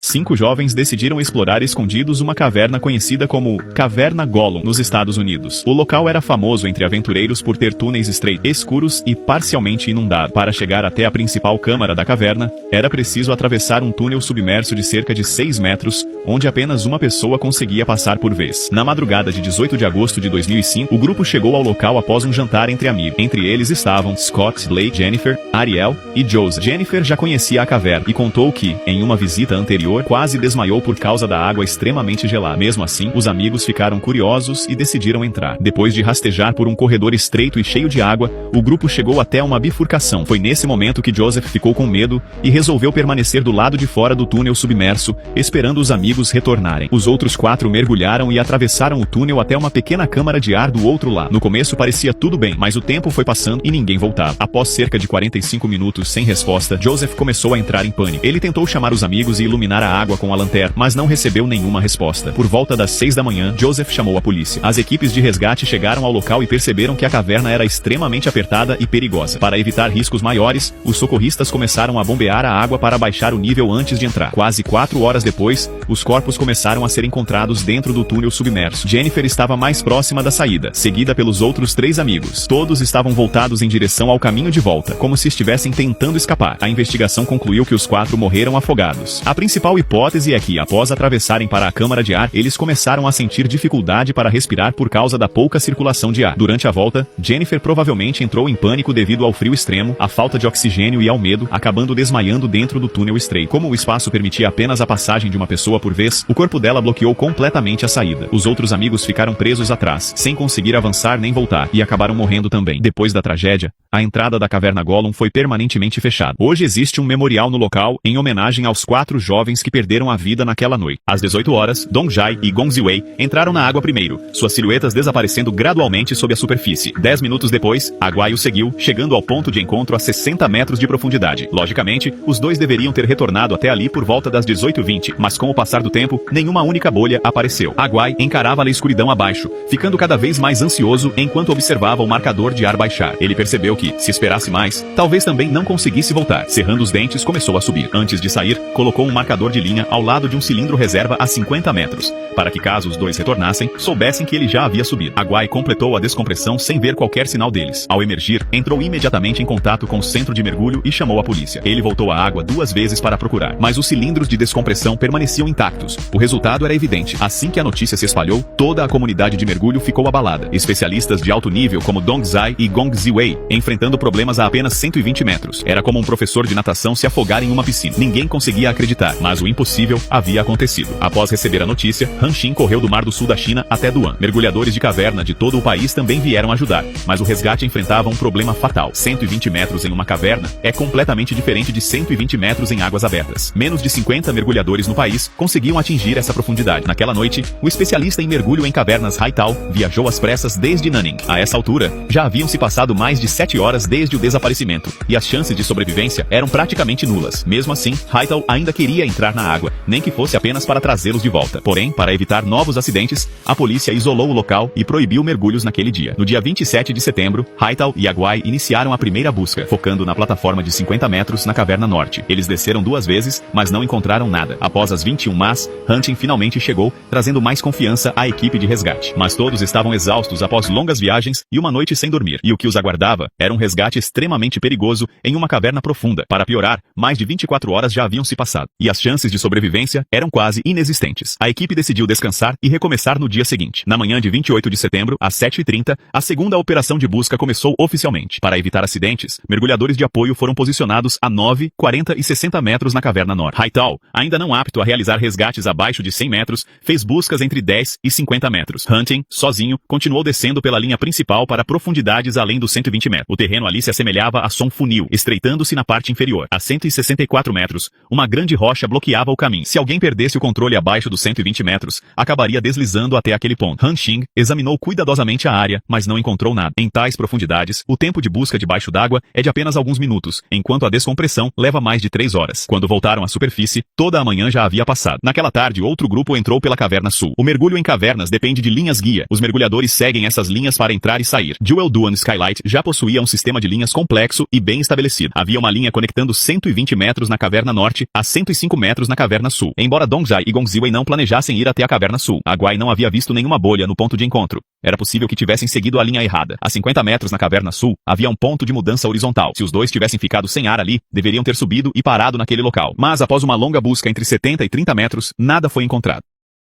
5 jovens decidiram explorar escondidos uma caverna conhecida como Caverna Gollum, nos Estados Unidos. O local era famoso entre aventureiros por ter túneis estreitos, escuros e parcialmente inundados. Para chegar até a principal câmara da caverna, era preciso atravessar um túnel submerso de cerca de 6 metros, onde apenas uma pessoa conseguia passar por vez. Na madrugada de 18 de agosto de 2005, o grupo chegou ao local após um jantar entre amigos. Entre eles estavam Scott, Blake, Jennifer, Ariel e Joseph. Jennifer já conhecia a caverna e contou que, em uma visita anterior, quase desmaiou por causa da água extremamente gelada. Mesmo assim, os amigos ficaram curiosos e decidiram entrar. Depois de rastejar por um corredor estreito e cheio de água, o grupo chegou até uma bifurcação. Foi nesse momento que Joseph ficou com medo e resolveu permanecer do lado de fora do túnel submerso, esperando os amigos retornarem. Os outros 4 mergulharam e atravessaram o túnel até uma pequena câmara de ar do outro lado. No começo parecia tudo bem, mas o tempo foi passando e ninguém voltava. Após cerca de 45 minutos sem resposta, Joseph começou a entrar em pânico. Ele tentou chamar os amigos e iluminar a água com a lanterna, mas não recebeu nenhuma resposta. Por volta das 6 da manhã, Joseph chamou a polícia. As equipes de resgate chegaram ao local e perceberam que a caverna era extremamente apertada e perigosa. Para evitar riscos maiores, os socorristas começaram a bombear a água para baixar o nível antes de entrar. Quase 4 horas depois, os corpos começaram a ser encontrados dentro do túnel submerso. Jennifer estava mais próxima da saída, seguida pelos outros 3 amigos. Todos estavam voltados em direção ao caminho de volta, como se estivessem tentando escapar. A investigação concluiu que os 4 morreram afogados. A principal hipótese é que, após atravessarem para a câmara de ar, eles começaram a sentir dificuldade para respirar por causa da pouca circulação de ar. Durante a volta, Jennifer provavelmente entrou em pânico devido ao frio extremo, à falta de oxigênio e ao medo, acabando desmaiando dentro do túnel estreito. Como o espaço permitia apenas a passagem de uma pessoa por vez, o corpo dela bloqueou completamente a saída. Os outros amigos ficaram presos atrás, sem conseguir avançar nem voltar, e acabaram morrendo também. Depois da tragédia, a entrada da Caverna Gollum foi permanentemente fechada. Hoje existe um memorial no local, em homenagem aos 4 jovens que perderam a vida naquela noite. Às 18 horas, Dong Jai e Gong Ziwei entraram na água primeiro, suas silhuetas desaparecendo gradualmente sob a superfície. 10 minutos depois, Aguai o seguiu, chegando ao ponto de encontro a 60 metros de profundidade. Logicamente, os dois deveriam ter retornado até ali por volta das 18h20, mas com o passar do tempo, nenhuma única bolha apareceu. Aguai encarava a escuridão abaixo, ficando cada vez mais ansioso enquanto observava o marcador de ar baixar. Ele percebeu que, se esperasse mais, talvez também não conseguisse voltar. Cerrando os dentes, começou a subir. Antes de sair, colocou um marcador de linha ao lado de um cilindro reserva a 50 metros, para que caso os dois retornassem, soubessem que ele já havia subido. Aguai completou a descompressão sem ver qualquer sinal deles. Ao emergir, entrou imediatamente em contato com o centro de mergulho e chamou a polícia. Ele voltou à água 2 vezes para procurar, mas os cilindros de descompressão permaneciam intactos. O resultado era evidente. Assim que a notícia se espalhou, toda a comunidade de mergulho ficou abalada. Especialistas de alto nível como Dong Zai e Gong Ziwei, enfrentando problemas a apenas 120 metros. Era como um professor de natação se afogar em uma piscina. Ninguém conseguia acreditar, mas o impossível havia acontecido. Após receber a notícia, Han Xin correu do Mar do Sul da China até Duan. Mergulhadores de caverna de todo o país também vieram ajudar, mas o resgate enfrentava um problema fatal. 120 metros em uma caverna é completamente diferente de 120 metros em águas abertas. Menos de 50 mergulhadores no país conseguiam atingir essa profundidade. Naquela noite, o especialista em mergulho em cavernas Haitao viajou às pressas desde Nanning. A essa altura, já haviam se passado mais de 7 horas desde o desaparecimento, e as chances de sobrevivência eram praticamente nulas. Mesmo assim, Haitao ainda queria entrar na água, nem que fosse apenas para trazê-los de volta. Porém, para evitar novos acidentes, a polícia isolou o local e proibiu mergulhos naquele dia. No dia 27 de setembro, Haitao e Aguai iniciaram a primeira busca, focando na plataforma de 50 metros na caverna norte. Eles desceram 2 vezes, mas não encontraram nada. Após as 21 mas, Hunting finalmente chegou, trazendo mais confiança à equipe de resgate. Mas todos estavam exaustos após longas viagens e uma noite sem dormir. E o que os aguardava era um resgate extremamente perigoso em uma caverna profunda. Para piorar, mais de 24 horas já haviam se passado, e as chances de sobrevivência eram quase inexistentes. A equipe decidiu descansar e recomeçar no dia seguinte. Na manhã de 28 de setembro, às 7h30, a segunda operação de busca começou oficialmente. Para evitar acidentes, mergulhadores de apoio foram posicionados a 9, 40 e 60 metros na caverna norte. Haitao, ainda não apto a realizar resgates abaixo de 100 metros, fez buscas entre 10 e 50 metros. Hunting, sozinho, continuou descendo pela linha principal para profundidades além dos 120 metros. O terreno ali se assemelhava a Som Funil, estreitando-se na parte inferior. A 164 metros, uma grande rocha bloqueava o caminho. Se alguém perdesse o controle abaixo dos 120 metros, acabaria deslizando até aquele ponto. Han Xing examinou cuidadosamente a área, mas não encontrou nada. Em tais profundidades, o tempo de busca debaixo d'água é de apenas alguns minutos, enquanto a descompressão leva mais de 3 horas. Quando voltaram à superfície, toda a manhã já havia passado. Naquela tarde, outro grupo entrou pela caverna sul. O mergulho em cavernas depende de linhas guia. Os mergulhadores seguem essas linhas para entrar e sair. Jewel Duan Skylight já possuía um sistema de linhas complexo e bem estabelecido. Havia uma linha conectando 120 metros na caverna norte a 105 metros metros na Caverna Sul. Embora Dongjai e Gongziwei não planejassem ir até a Caverna Sul, a Guai não havia visto nenhuma bolha no ponto de encontro. Era possível que tivessem seguido a linha errada. A 50 metros na Caverna Sul, havia um ponto de mudança horizontal. Se os dois tivessem ficado sem ar ali, deveriam ter subido e parado naquele local. Mas após uma longa busca entre 70 e 30 metros, nada foi encontrado.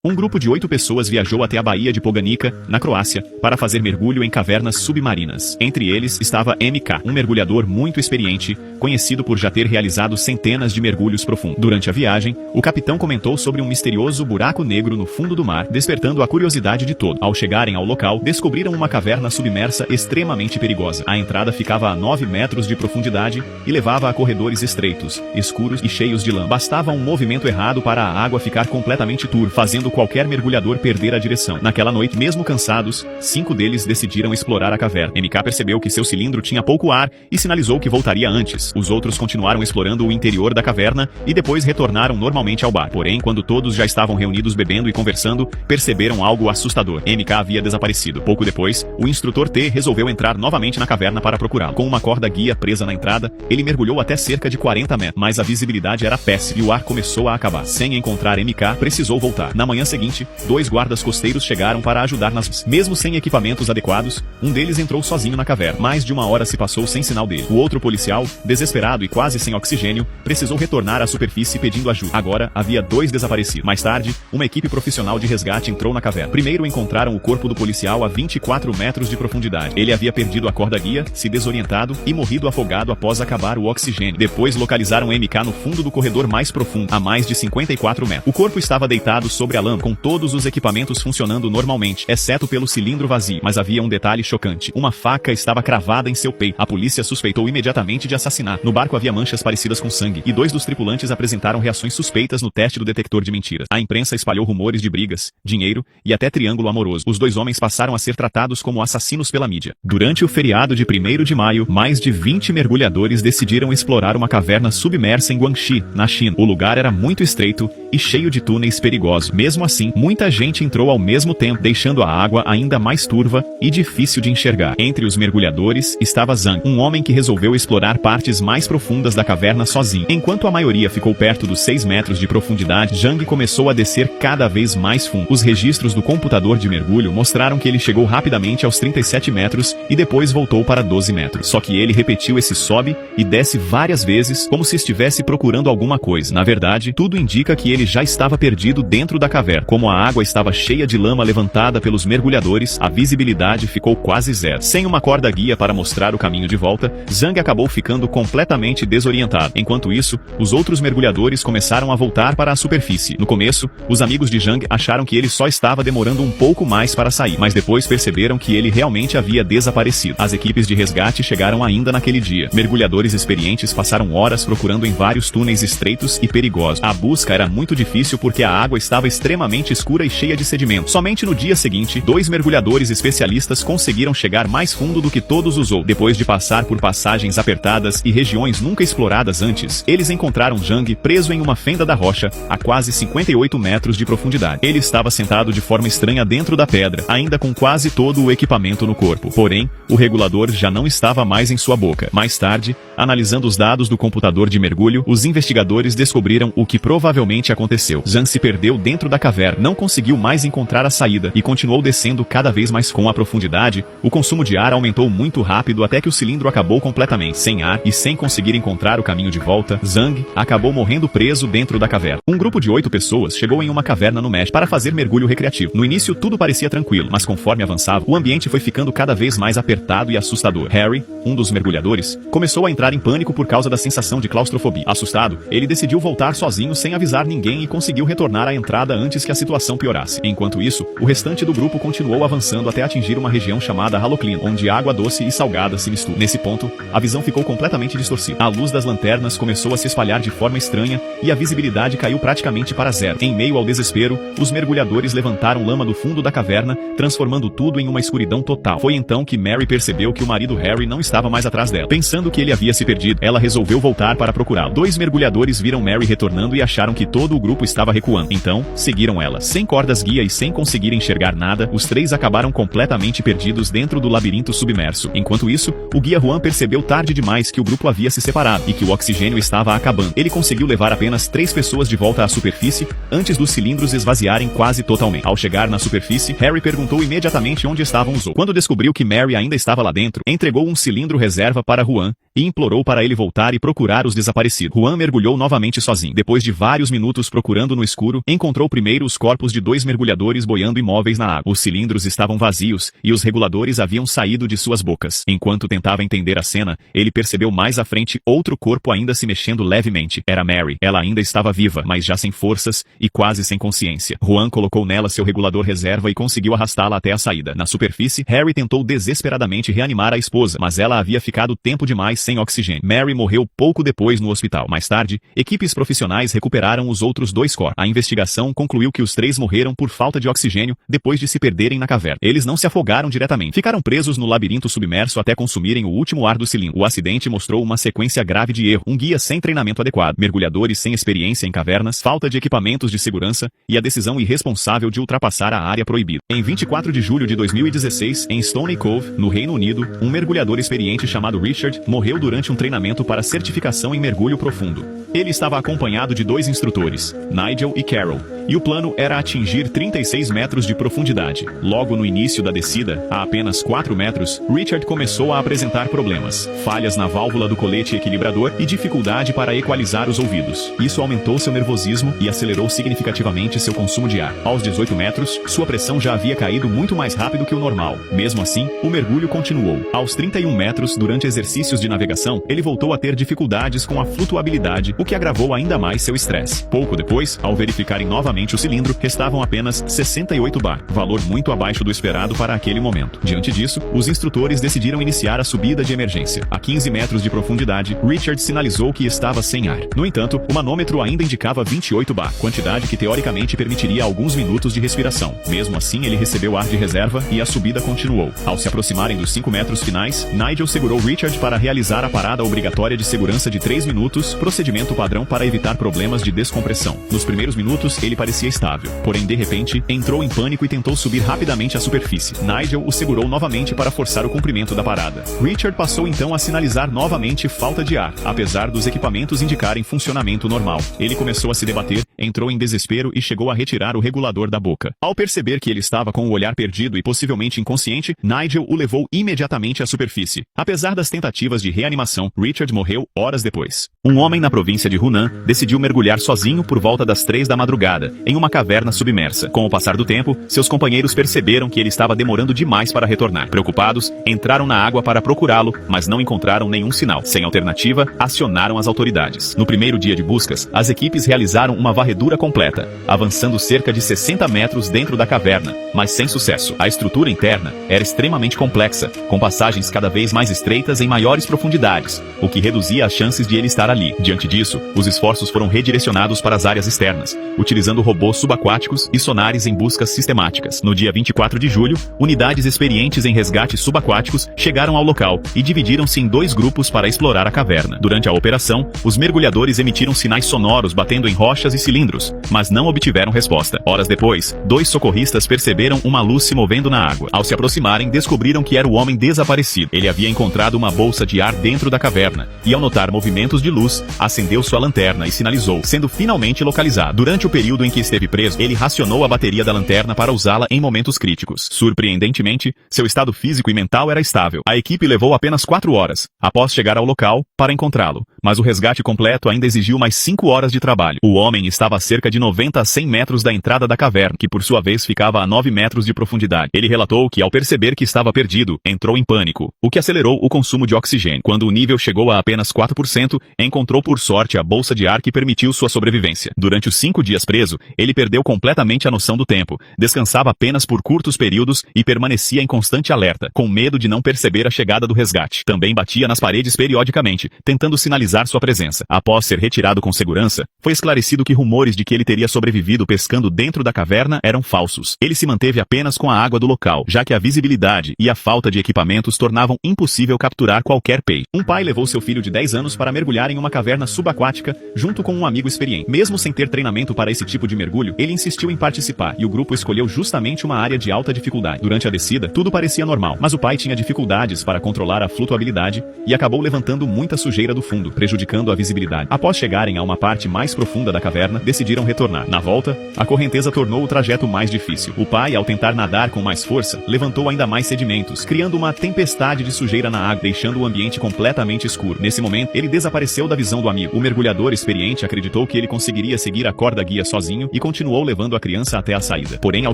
Um grupo de 8 pessoas viajou até a Baía de Poganica, na Croácia, para fazer mergulho em cavernas submarinas. Entre eles estava MK, um mergulhador muito experiente, conhecido por já ter realizado centenas de mergulhos profundos. Durante a viagem, o capitão comentou sobre um misterioso buraco negro no fundo do mar, despertando a curiosidade de todos. Ao chegarem ao local, descobriram uma caverna submersa extremamente perigosa. A entrada ficava a 9 metros de profundidade e levava a corredores estreitos, escuros e cheios de lama. Bastava um movimento errado para a água ficar completamente turva, fazendo qualquer mergulhador perder a direção. Naquela noite, mesmo cansados, 5 deles decidiram explorar a caverna. MK percebeu que seu cilindro tinha pouco ar e sinalizou que voltaria antes. Os outros continuaram explorando o interior da caverna e depois retornaram normalmente ao bar. Porém, quando todos já estavam reunidos bebendo e conversando, perceberam algo assustador. MK havia desaparecido. Pouco depois, o instrutor T resolveu entrar novamente na caverna para procurá-lo. Com uma corda guia presa na entrada, ele mergulhou até cerca de 40 metros, mas a visibilidade era péssima e o ar começou a acabar. Sem encontrar MK, precisou voltar. Na manhã seguinte, 2 guardas costeiros chegaram para ajudar nas... Mesmo sem equipamentos adequados, um deles entrou sozinho na caverna. Mais de 1 hora se passou sem sinal dele. O outro policial, desesperado e quase sem oxigênio, precisou retornar à superfície pedindo ajuda. Agora, havia 2 desaparecidos. Mais tarde, uma equipe profissional de resgate entrou na caverna. Primeiro encontraram o corpo do policial a 24 metros de profundidade. Ele havia perdido a corda guia, se desorientado e morrido afogado após acabar o oxigênio. Depois localizaram MK no fundo do corredor mais profundo, a mais de 54 metros. O corpo estava deitado sobre a lama, com todos os equipamentos funcionando normalmente, exceto pelo cilindro vazio. Mas havia um detalhe chocante. Uma faca estava cravada em seu peito. A polícia suspeitou imediatamente de assassinato. No barco havia manchas parecidas com sangue, e 2 dos tripulantes apresentaram reações suspeitas no teste do detector de mentiras. A imprensa espalhou rumores de brigas, dinheiro e até triângulo amoroso. Os 2 homens passaram a ser tratados como assassinos pela mídia. Durante o feriado de 1º de maio, mais de 20 mergulhadores decidiram explorar uma caverna submersa em Guangxi, na China. O lugar era muito estreito e cheio de túneis perigosos. Mesmo assim, muita gente entrou ao mesmo tempo, deixando a água ainda mais turva e difícil de enxergar. Entre os mergulhadores estava Zhang, um homem que resolveu explorar partes mais profundas da caverna sozinho. Enquanto a maioria ficou perto dos 6 metros de profundidade, Zhang começou a descer cada vez mais fundo. Os registros do computador de mergulho mostraram que ele chegou rapidamente aos 37 metros e depois voltou para 12 metros. Só que ele repetiu esse sobe e desce várias vezes, como se estivesse procurando alguma coisa. Na verdade, tudo indica que ele já estava perdido dentro da caverna. Como a água estava cheia de lama levantada pelos mergulhadores, a visibilidade ficou quase zero. Sem uma corda guia para mostrar o caminho de volta, Zhang acabou ficando completamente desorientado. Enquanto isso, os outros mergulhadores começaram a voltar para a superfície. No começo, os amigos de Zhang acharam que ele só estava demorando um pouco mais para sair, mas depois perceberam que ele realmente havia desaparecido. As equipes de resgate chegaram ainda naquele dia. Mergulhadores experientes passaram horas procurando em vários túneis estreitos e perigosos. A busca era muito difícil porque a água estava extremamente escura e cheia de sedimento. Somente no dia seguinte, 2 mergulhadores especialistas conseguiram chegar mais fundo do que todos os outros. Depois de passar por passagens apertadas e regiões nunca exploradas antes, eles encontraram Zhang preso em uma fenda da rocha, a quase 58 metros de profundidade. Ele estava sentado de forma estranha dentro da pedra, ainda com quase todo o equipamento no corpo. Porém, o regulador já não estava mais em sua boca. Mais tarde, analisando os dados do computador de mergulho, os investigadores descobriram o que provavelmente aconteceu. Zhang se perdeu dentro da caverna, não conseguiu mais encontrar a saída e continuou descendo cada vez mais. Com a profundidade, o consumo de ar aumentou muito rápido até que o cilindro acabou completamente. Sem ar e sem conseguir encontrar o caminho de volta, Zhang acabou morrendo preso dentro da caverna. Um grupo de 8 pessoas chegou em uma caverna no México para fazer mergulho recreativo. No início tudo parecia tranquilo, mas conforme avançava, o ambiente foi ficando cada vez mais apertado e assustador. Harry, um dos mergulhadores, começou a entrar em pânico por causa da sensação de claustrofobia. Assustado, ele decidiu voltar sozinho sem avisar ninguém e conseguiu retornar à entrada antes que a situação piorasse. Enquanto isso, o restante do grupo continuou avançando até atingir uma região chamada Haloclina, onde água doce e salgada se misturam. Nesse ponto, a visão ficou completamente distorcida. A luz das lanternas começou a se espalhar de forma estranha e a visibilidade caiu praticamente para zero. Em meio ao desespero, os mergulhadores levantaram lama do fundo da caverna, transformando tudo em uma escuridão total. Foi então que Mary percebeu que o marido Harry não estava mais atrás dela. Pensando que ele havia se perdido, ela resolveu voltar para procurá-lo. 2 mergulhadores viram Mary retornando e acharam que todo o grupo estava recuando. Então, seguiram ela. Sem cordas guia e sem conseguir enxergar nada, os três acabaram completamente perdidos dentro do labirinto submerso. Enquanto isso, o guia Juan percebeu tarde demais que o grupo havia se separado e que o oxigênio estava acabando. Ele conseguiu levar apenas 3 pessoas de volta à superfície antes dos cilindros esvaziarem quase totalmente. Ao chegar na superfície, Harry perguntou imediatamente onde estavam os outros. Quando descobriu que Mary ainda estava lá dentro, entregou um cilindro reserva para Juan e implorou para ele voltar e procurar os desaparecidos. Juan mergulhou novamente sozinho. Depois de vários minutos procurando no escuro, encontrou primeiro os corpos de 2 mergulhadores boiando imóveis na água. Os cilindros estavam vazios e os reguladores haviam saído de suas bocas. Enquanto tentava entender a cena, ele percebeu mais à frente outro corpo ainda se mexendo levemente. Era Mary. Ela ainda estava viva, mas já sem forças e quase sem consciência. Juan colocou nela seu regulador reserva e conseguiu arrastá-la até a saída. Na superfície, Harry tentou desesperadamente reanimar a esposa, mas ela havia ficado tempo demais sem oxigênio. Mary morreu pouco depois no hospital. Mais tarde, equipes profissionais recuperaram os outros 2 corpos. A investigação concluiu que os 3 morreram por falta de oxigênio depois de se perderem na caverna. Eles não se afogaram diretamente. Ficaram presos no labirinto submerso até consumirem o último ar do cilindro. O acidente mostrou uma sequência grave de erro, um guia sem treinamento adequado, mergulhadores sem experiência em cavernas, falta de equipamentos de segurança e a decisão irresponsável de ultrapassar a área proibida. Em 24 de julho de 2016, em Stony Cove, no Reino Unido, um mergulhador experiente chamado Richard morreu durante um treinamento para certificação em mergulho profundo. Ele estava acompanhado de 2 instrutores, Nigel e Carol, e o plano era atingir 36 metros de profundidade. Logo no início da descida, a apenas 4 metros, Richard começou a apresentar problemas, falhas na válvula do colete equilibrador e dificuldade para equalizar os ouvidos. Isso aumentou seu nervosismo e acelerou significativamente seu consumo de ar. Aos 18 metros, sua pressão já havia caído muito mais rápido que o normal. Mesmo assim, o mergulho continuou. Aos 31 metros, durante exercícios de navegação, ele voltou a ter dificuldades com a flutuabilidade, o que agravou ainda mais seu estresse. Pouco depois, ao verificarem novamente o cilindro, restavam apenas 68 bar, valor muito abaixo do esperado para aquele momento. Diante disso, os instrutores decidiram iniciar a subida de emergência. A 15 metros de profundidade, Richard sinalizou que estava sem ar. No entanto, o manômetro ainda indicava 28 bar, quantidade que teoricamente permitiria alguns minutos de respiração. Mesmo assim, ele recebeu ar de reserva e a subida continuou. Ao se aproximarem dos 5 metros finais, Nigel segurou Richard para realizar a parada obrigatória de segurança de 3 minutos, procedimento padrão para evitar problemas de descompressão. Nos primeiros minutos, ele parecia estável. Porém, de repente, entrou em pânico e tentou subir rapidamente à superfície. Nigel o segurou novamente para forçar o cumprimento da parada. Richard passou então a sinalizar novamente falta de ar, apesar dos equipamentos indicarem funcionamento normal. Ele começou a se debater, entrou em desespero e chegou a retirar o regulador da boca. Ao perceber que ele estava com o olhar perdido e possivelmente inconsciente, Nigel o levou imediatamente à superfície. Apesar das tentativas de reanimação, Richard morreu horas depois. Um homem na província de Hunan decidiu mergulhar sozinho por volta das 3 da madrugada, em uma caverna submersa. Com o passar do tempo, seus companheiros perceberam que ele estava demorando demais para retornar. Preocupados, entraram na água para procurá-lo, mas não encontraram nenhum sinal. Sem alternativa, acionaram as autoridades. No primeiro dia de buscas, as equipes realizaram uma varredura completa, avançando cerca de 60 metros dentro da caverna, mas sem sucesso. A estrutura interna era extremamente complexa, com passagens cada vez mais estreitas em maiores profundidades, o que reduzia as chances de ele estar ali. Diante disso, os esforços foram redirecionados para as áreas externas, utilizando robôs subaquáticos e sonares em buscas sistemáticas. No dia 24 de julho, unidades experientes em resgates subaquáticos chegaram ao local e dividiram-se em 2 grupos para explorar a caverna. Durante a operação, os mergulhadores emitiram sinais sonoros batendo em rochas e cilindros, mas não obtiveram resposta. Horas depois, 2 socorristas perceberam uma luz se movendo na água. Ao se aproximarem, descobriram que era o homem desaparecido. Ele havia encontrado uma bolsa de ar dentro da caverna, e ao notar movimentos de luz, acendeu sua lanterna e sinalizou, sendo finalmente localizado. Durante o período em que esteve preso, ele racionou a bateria da lanterna para usá-la em momentos críticos. Surpreendentemente, seu estado físico e mental era estável. A equipe levou apenas 4 horas, após chegar ao local, para encontrá-lo, mas o resgate completo ainda exigiu mais 5 horas de trabalho. O homem estava a cerca de 90 a 100 metros da entrada da caverna, que por sua vez ficava a 9 metros de profundidade. Ele relatou que, ao perceber que estava perdido, entrou em pânico, o que acelerou o consumo de oxigênio. Quando o nível chegou a apenas 4%, encontrou por sorte a bolsa de ar que permitiu sua sobrevivência. Durante os 5 dias preso, ele perdeu completamente a noção do tempo, descansava apenas por curtos períodos e permanecia em constante alerta, com medo de não perceber a chegada do resgate. Também batia nas paredes periodicamente, tentando sinalizar sua presença. Após ser retirado com segurança, foi esclarecido que rumores rumores de que ele teria sobrevivido pescando dentro da caverna eram falsos. Ele se manteve apenas com a água do local, já que a visibilidade e a falta de equipamentos tornavam impossível capturar qualquer peixe. Um pai levou seu filho de 10 anos para mergulhar em uma caverna subaquática, junto com um amigo experiente. Mesmo sem ter treinamento para esse tipo de mergulho, ele insistiu em participar, e o grupo escolheu justamente uma área de alta dificuldade. Durante a descida, tudo parecia normal, mas o pai tinha dificuldades para controlar a flutuabilidade e acabou levantando muita sujeira do fundo, prejudicando a visibilidade. Após chegarem a uma parte mais profunda da caverna, decidiram retornar. Na volta, a correnteza tornou o trajeto mais difícil. O pai, ao tentar nadar com mais força, levantou ainda mais sedimentos, criando uma tempestade de sujeira na água, deixando o ambiente completamente escuro. Nesse momento, ele desapareceu da visão do amigo. O mergulhador experiente acreditou que ele conseguiria seguir a corda guia sozinho e continuou levando a criança até a saída. Porém, ao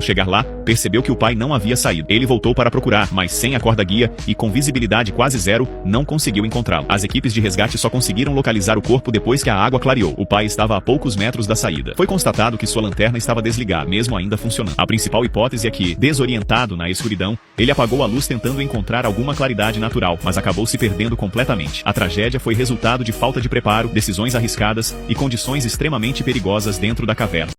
chegar lá, percebeu que o pai não havia saído. Ele voltou para procurar, mas sem a corda guia e com visibilidade quase zero, não conseguiu encontrá-lo. As equipes de resgate só conseguiram localizar o corpo depois que a água clareou. O pai estava a poucos metros da saída. Foi constatado que sua lanterna estava desligada, mesmo ainda funcionando. A principal hipótese é que, desorientado na escuridão, ele apagou a luz tentando encontrar alguma claridade natural, mas acabou se perdendo completamente. A tragédia foi resultado de falta de preparo, decisões arriscadas e condições extremamente perigosas dentro da caverna.